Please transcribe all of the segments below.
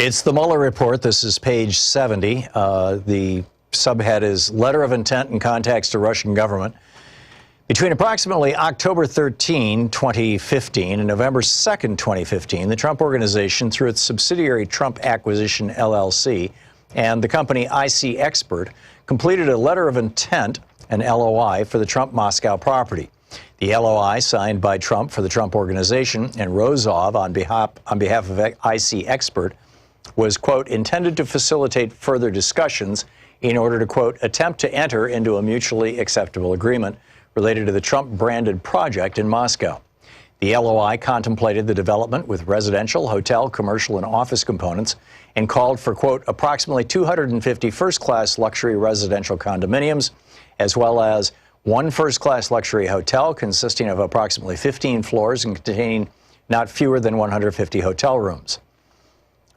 It's the Mueller Report. This is page 70. The subhead is Letter of Intent and Contacts to Russian Government. Between approximately October 13, 2015 and November 2, 2015, the Trump Organization, through its subsidiary Trump Acquisition LLC and the company IC Expert, completed a Letter of Intent, an LOI, for the Trump Moscow property. The LOI, signed by Trump for the Trump Organization and Rozov on behalf of IC Expert, was, quote, intended to facilitate further discussions in order to, quote, attempt to enter into a mutually acceptable agreement related to the Trump-branded project in Moscow. The LOI contemplated the development with residential, hotel, commercial, and office components and called for, quote, approximately 250 first-class luxury residential condominiums, as well as one first-class luxury hotel consisting of approximately 15 floors and containing not fewer than 150 hotel rooms.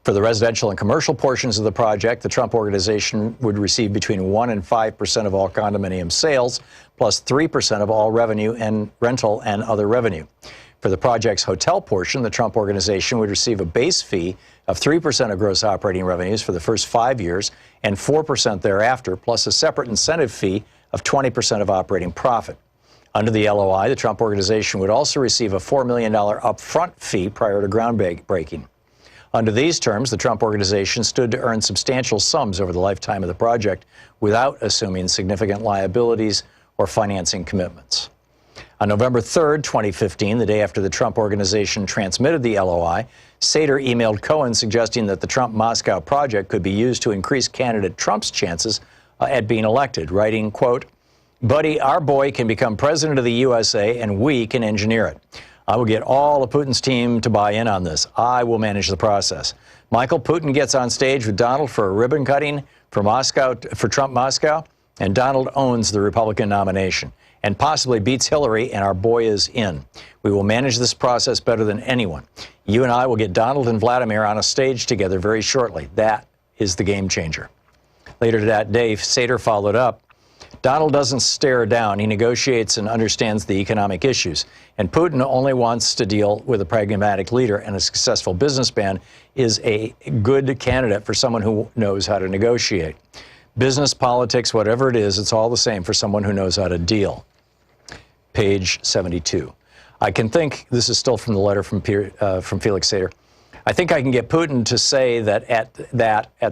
For the residential and commercial portions of the project, the Trump Organization would receive between 1 and 5% of all condominium sales, plus 3% of all revenue and rental and other revenue. For the project's hotel portion, the Trump Organization would receive a base fee of 3% of gross operating revenues for the first 5 years and 4% thereafter, plus a separate incentive fee of 20% of operating profit. Under the LOI, the Trump Organization would also receive a $4 million upfront fee prior to groundbreaking. Under these terms, the Trump Organization stood to earn substantial sums over the lifetime of the project without assuming significant liabilities or financing commitments. On November 3, 2015, the day after the Trump Organization transmitted the LOI, Sater emailed Cohen suggesting that the Trump-Moscow project could be used to increase candidate Trump's chances at being elected, writing, quote, buddy, our boy can become president of the USA and we can engineer it. I will get all of Putin's team to buy in on this. I will manage the process. Michael, Putin gets on stage with Donald for a ribbon cutting for Trump Moscow, and Donald owns the Republican nomination and possibly beats Hillary, and our boy is in. We will manage this process better than anyone. You and I will get Donald and Vladimir on a stage together very shortly. That is the game changer. Later that day, Sater followed up. Donald doesn't stare down. He negotiates and understands the economic issues. And Putin only wants to deal with a pragmatic leader, and a successful businessman is a good candidate for someone who knows how to negotiate. Business, politics, whatever it is, it's all the same for someone who knows how to deal. Page 72. I can think, this is still from the letter from Felix Sater, I think I can get Putin to say that at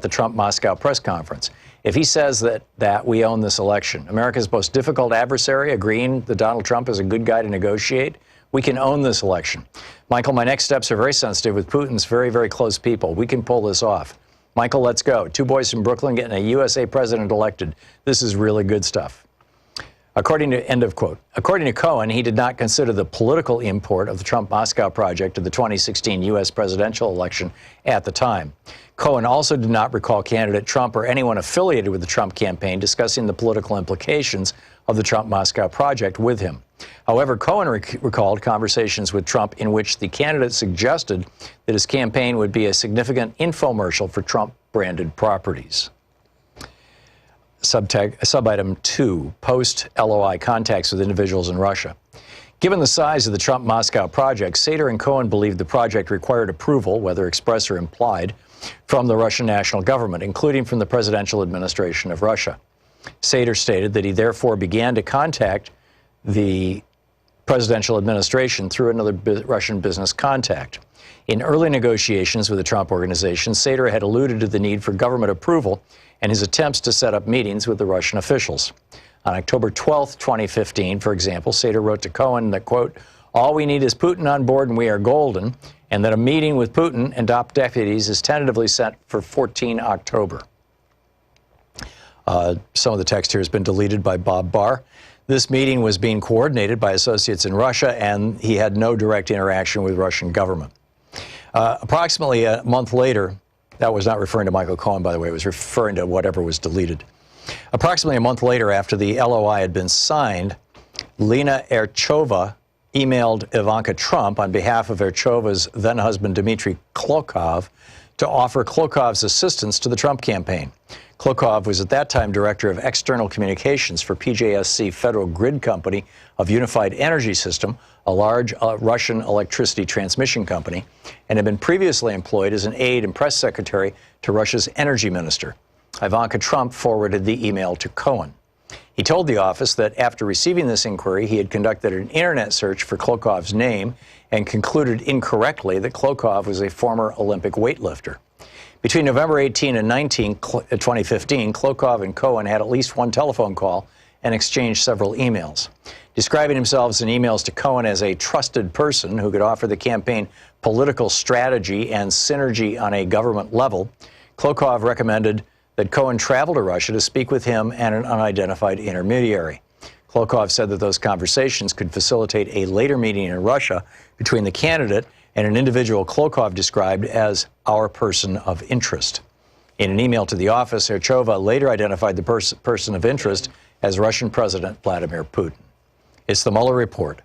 the Trump-Moscow press conference. If he says that we own this election, America's most difficult adversary, agreeing that Donald Trump is a good guy to negotiate, we can own this election. Michael, my next steps are very sensitive with Putin's very, very close people. We can pull this off. Michael, let's go. 2 boys from Brooklyn getting a USA president elected. This is really good stuff. End of quote. According to Cohen, he did not consider the political import of the Trump-Moscow project to the 2016 U.S. presidential election at the time. Cohen also did not recall candidate Trump or anyone affiliated with the Trump campaign discussing the political implications of the Trump-Moscow project with him. However, Cohen recalled conversations with Trump in which the candidate suggested that his campaign would be a significant infomercial for Trump-branded properties. Subitem 2, post-LOI contacts with individuals in Russia. Given the size of the Trump-Moscow project, Sater and Cohen believed the project required approval, whether express or implied, from the Russian national government, including from the presidential administration of Russia. Sater stated that he therefore began to contact the presidential administration through another Russian business contact. In early negotiations with the Trump Organization, Sater had alluded to the need for government approval and his attempts to set up meetings with the Russian officials. On October 12, 2015, for example, Sater wrote to Cohen that, quote, all we need is Putin on board and we are golden, and that a meeting with Putin and top deputies is tentatively set for 14 October. Some of the text here has been deleted by Bob Barr. This meeting was being coordinated by associates in Russia, and he had no direct interaction with Russian government. Approximately a month later, that was not referring to Michael Cohen, by the way, it was referring to whatever was deleted. Approximately a month later, after the LOI had been signed, Lena Erchova emailed Ivanka Trump on behalf of Erchova's then-husband Dmitry Klokov to offer Klokhov's assistance to the Trump campaign. Klokhov was at that time director of external communications for PJSC Federal Grid Company of Unified Energy System, a large Russian electricity transmission company, and had been previously employed as an aide and press secretary to Russia's energy minister. Ivanka Trump forwarded the email to Cohen. He told the office that after receiving this inquiry, he had conducted an internet search for Klokhov's name and concluded incorrectly that Klokhov was a former Olympic weightlifter. Between November 18 and 19, 2015, Klokhov and Cohen had at least one telephone call and exchanged several emails. Describing himself in emails to Cohen as a trusted person who could offer the campaign political strategy and synergy on a government level, Klokhov recommended that Cohen travel to Russia to speak with him and an unidentified intermediary. Klokhov said that those conversations could facilitate a later meeting in Russia between the candidate and an individual Klokhov described as our person of interest. In an email to the office, Erchova later identified the person of interest as Russian President Vladimir Putin. It's the Mueller Report.